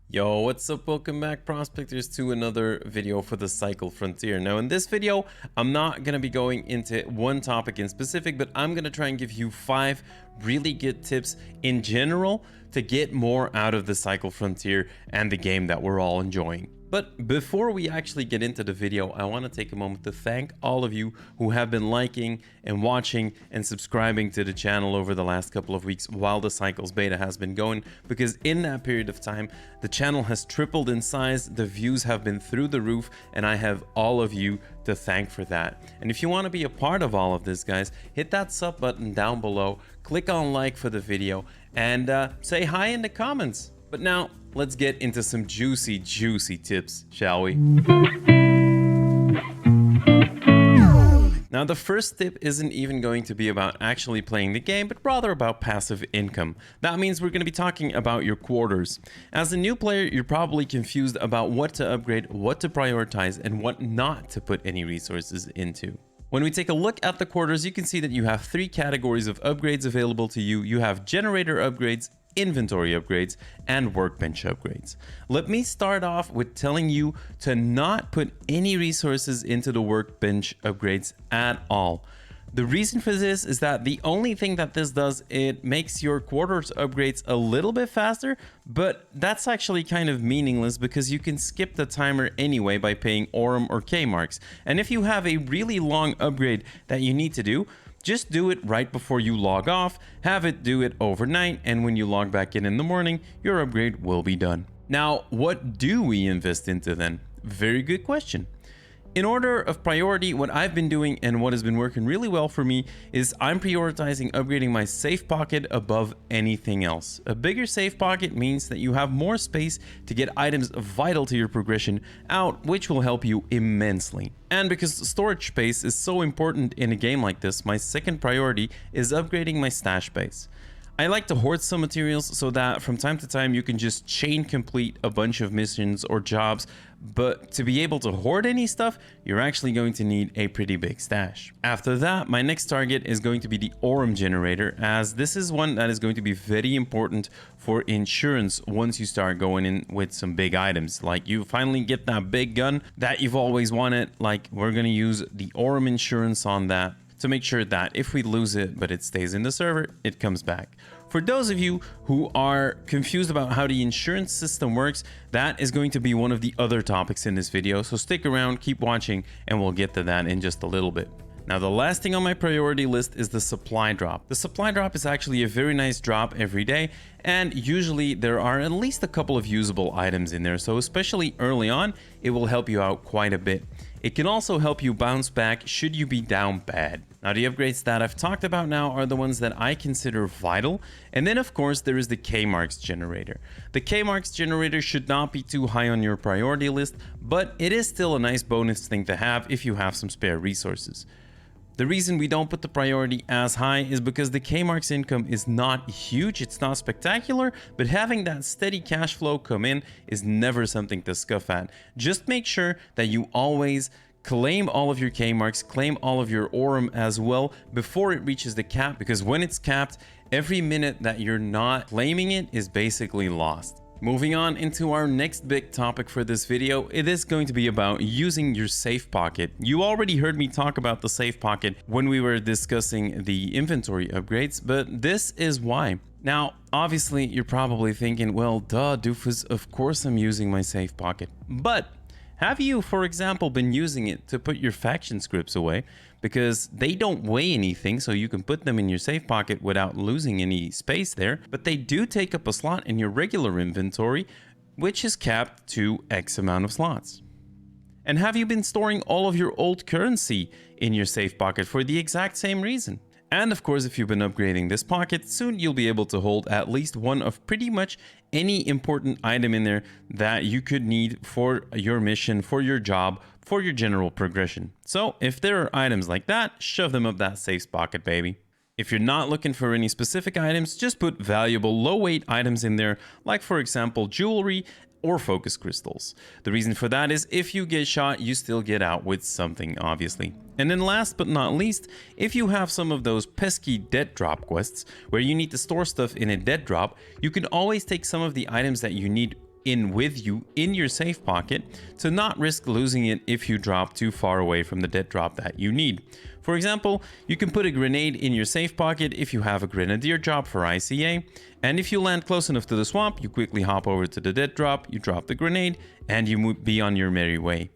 Yo, what's up? Welcome back, prospectors, to another video for the Cycle Frontier. Now, in this video, I'm not going to be going into one topic in specific, but I'm going to try and give you 5 really good tips in general to get more out of the Cycle Frontier and the game that we're all enjoying. But before we actually get into the video, I want to take a moment to thank all of you who have been liking and watching and subscribing to the channel over the last couple of weeks while the Cycles beta has been going, because in that period of time, the channel has tripled in size, the views have been through the roof, and I have all of you to thank for that. And if you want to be a part of all of this, guys, hit that sub button down below, click on like for the video, and say hi in the comments. But now, let's get into some juicy tips, shall we? Now, the first tip isn't even going to be about actually playing the game, but rather about passive income. That means we're going to be talking about your quarters. As a new player, you're probably confused about what to upgrade, what to prioritize, and what not to put any resources into. When we take a look at the quarters, you can see that you have 3 categories of upgrades available to you. You have generator upgrades, inventory upgrades, and workbench upgrades. Let me start off with telling you to not put any resources into the workbench upgrades at all. The reason for this is that the only thing that this does, it makes your quarters upgrades a little bit faster, but that's actually kind of meaningless because you can skip the timer anyway by paying Aurum or K marks. And if you have a really long upgrade that you need to do, just do it right before you log off, have it do it overnight, and when you log back in the morning, your upgrade will be done. Now, what do we invest into then? Very good question. In order of priority, what I've been doing and what has been working really well for me is I'm prioritizing upgrading my safe pocket above anything else. A bigger safe pocket means that you have more space to get items vital to your progression out, which will help you immensely. And because storage space is so important in a game like this, my second priority is upgrading my stash space. I like to hoard some materials so that from time to time you can just chain complete a bunch of missions or jobs, but to be able to hoard any stuff, you're actually going to need a pretty big stash. After that, my next target is going to be the Aurum generator, as this is one that is going to be very important for insurance once you start going in with some big items. Like you finally get that big gun that you've always wanted, like we're going to use the Aurum insurance on that to make sure that if we lose it but it stays in the server, it comes back. For those of you who are confused about how the insurance system works, that is going to be one of the other topics in this video, so stick around, keep watching, and we'll get to that in just a little bit. Now, the last thing on my priority list is the supply drop. The supply drop is actually a very nice drop every day, and usually there are at least a couple of usable items in there, so especially early on, it will help you out quite a bit. It can also help you bounce back should you be down bad. Now, the upgrades that I've talked about now are the ones that I consider vital. And then, of course, there is the K-Marks generator. The K-Marks generator should not be too high on your priority list, but it is still a nice bonus thing to have if you have some spare resources. The reason we don't put the priority as high is because the K-Marks income is not huge, it's not spectacular, but having that steady cash flow come in is never something to scoff at. Just make sure that you always claim all of your K-Marks, claim all of your Aurum as well before it reaches the cap, because when it's capped, every minute that you're not claiming it is basically lost. Moving on into our next big topic for this video, it is going to be about using your safe pocket. You already heard me talk about the safe pocket when we were discussing the inventory upgrades, but this is why. Now, obviously, you're probably thinking, well, duh, doofus, of course I'm using my safe pocket. But have you, for example, been using it to put your faction scripts away? Because they don't weigh anything, so you can put them in your safe pocket without losing any space there, but they do take up a slot in your regular inventory, which is capped to X amount of slots. And have you been storing all of your old currency in your safe pocket for the exact same reason? And of course, if you've been upgrading this pocket, soon you'll be able to hold at least one of pretty much any important item in there that you could need for your mission, for your job, for your general progression. So if there are items like that, shove them up that safe pocket, baby. If you're not looking for any specific items, just put valuable low weight items in there, like for example, jewelry or focus crystals. The reason for that is if you get shot, you still get out with something, obviously. And then last but not least, if you have some of those pesky dead drop quests where you need to store stuff in a dead drop, you can always take some of the items that you need in with you in your safe pocket to not risk losing it if you drop too far away from the dead drop that you need. For example, you can put a grenade in your safe pocket if you have a grenadier job for ICA, and if you land close enough to the swamp, you quickly hop over to the dead drop, you drop the grenade, and you be on your merry way.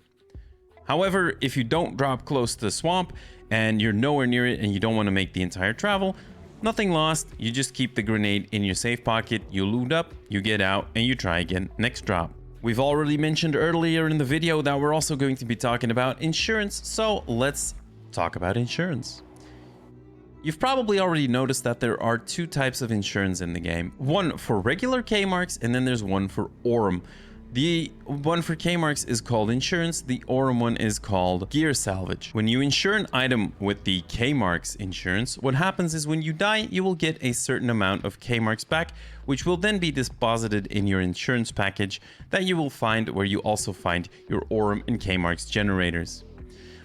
However, if you don't drop close to the swamp and you're nowhere near it and you don't want to make the entire travel, nothing lost, you just keep the grenade in your safe pocket, you loot up, you get out, and you try again next drop. We've already mentioned earlier in the video that we're also going to be talking about insurance, so let's talk about insurance. You've probably already noticed that there are two types of insurance in the game. One for regular K-marks, and then there's one for Aurum. The one for K-marks is called insurance, the Aurum one is called gear salvage. When you insure an item with the K-marks insurance, what happens is when you die, you will get a certain amount of K-marks back, which will then be deposited in your insurance package that you will find where you also find your Aurum and K-marks generators.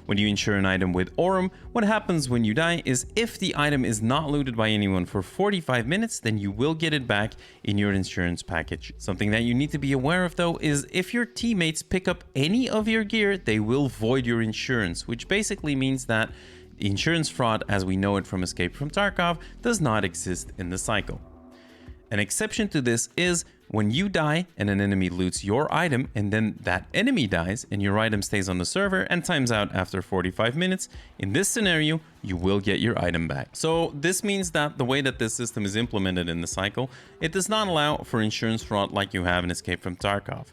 When you insure an item with Aurum, what happens when you die is if the item is not looted by anyone for 45 minutes, then you will get it back in your insurance package. Something that you need to be aware of though is if your teammates pick up any of your gear, they will void your insurance, which basically means that insurance fraud as we know it from Escape from Tarkov does not exist in the cycle. An exception to this is when you die and an enemy loots your item and then that enemy dies and your item stays on the server and times out after 45 minutes, in this scenario, you will get your item back. So this means that the way that this system is implemented in the cycle, it does not allow for insurance fraud like you have in Escape from Tarkov.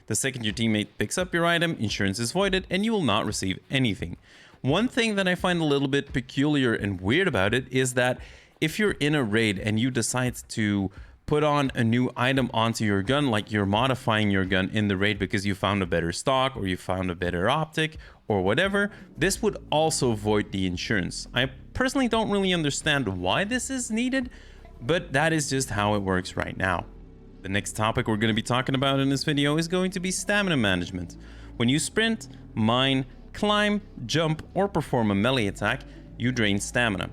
The second your teammate picks up your item, insurance is voided and you will not receive anything. One thing that I find a little bit peculiar and weird about it is that if you're in a raid and you decide to put on a new item onto your gun, like you're modifying your gun in the raid because you found a better stock or you found a better optic or whatever, this would also void the insurance. I personally don't really understand why this is needed, but that is just how it works right now. The next topic we're going to be talking about in this video is going to be stamina management. When you sprint, mine, climb, jump, or perform a melee attack, you drain stamina.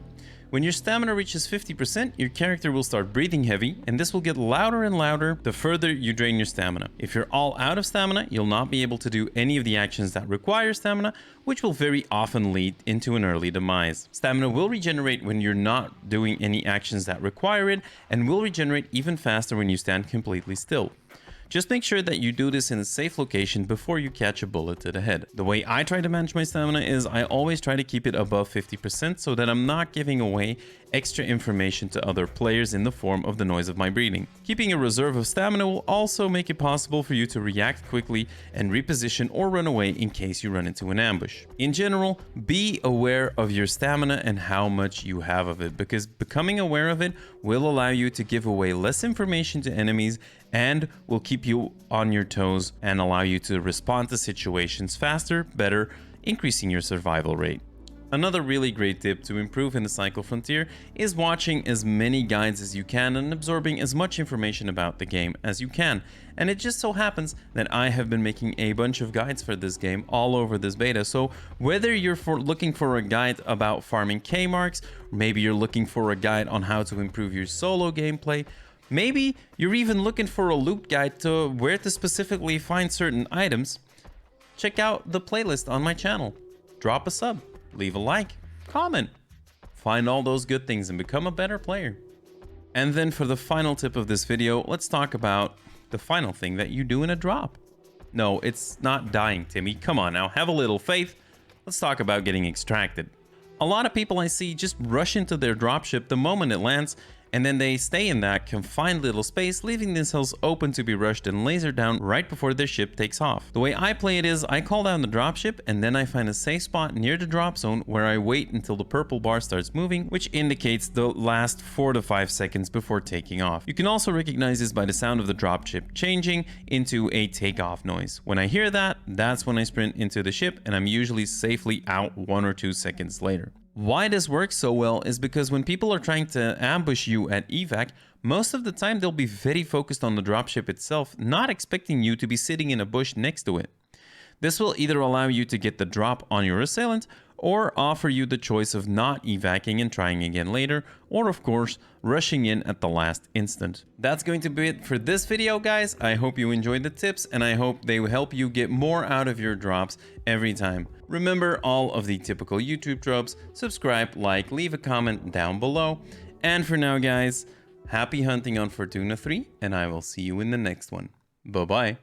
When your stamina reaches 50%, your character will start breathing heavy, and this will get louder and louder the further you drain your stamina. If you're all out of stamina, you'll not be able to do any of the actions that require stamina, which will very often lead into an early demise. Stamina will regenerate when you're not doing any actions that require it, and will regenerate even faster when you stand completely still. Just make sure that you do this in a safe location before you catch a bullet to the head. The way I try to manage my stamina is I always try to keep it above 50% so that I'm not giving away extra information to other players in the form of the noise of my breathing. Keeping a reserve of stamina will also make it possible for you to react quickly and reposition or run away in case you run into an ambush. In general, be aware of your stamina and how much you have of it, because becoming aware of it will allow you to give away less information to enemies and will keep you on your toes and allow you to respond to situations faster, better, increasing your survival rate. Another really great tip to improve in the Cycle Frontier is watching as many guides as you can and absorbing as much information about the game as you can. And it just so happens that I have been making a bunch of guides for this game all over this beta. So whether you're looking for a guide about farming K-marks, maybe you're looking for a guide on how to improve your solo gameplay, maybe you're even looking for a loot guide to where to specifically find certain items, check out the playlist on my channel. Drop a sub, leave a like, comment, find all those good things and become a better player. And then for the final tip of this video, let's talk about the final thing that you do in a drop. No, it's not dying, Timmy. Come on now, have a little faith. Let's talk about getting extracted. A lot of people I see just rush into their dropship the moment it lands, and then they stay in that confined little space, leaving themselves open to be rushed and lasered down right before their ship takes off. The way I play it is I call down the dropship and then I find a safe spot near the drop zone where I wait until the purple bar starts moving, which indicates the last 4 to 5 seconds before taking off. You can also recognize this by the sound of the dropship changing into a takeoff noise. When I hear that, that's when I sprint into the ship and I'm usually safely out 1 or 2 seconds later. Why this works so well is because when people are trying to ambush you at Evac, most of the time they'll be very focused on the dropship itself, not expecting you to be sitting in a bush next to it. This will either allow you to get the drop on your assailant, or offer you the choice of not evacing and trying again later, or of course, rushing in at the last instant. That's going to be it for this video, guys. I hope you enjoyed the tips, and I hope they will help you get more out of your drops every time. Remember all of the typical YouTube tropes: subscribe, like, leave a comment down below. And for now, guys, happy hunting on Fortuna 3, and I will see you in the next one. Bye-bye.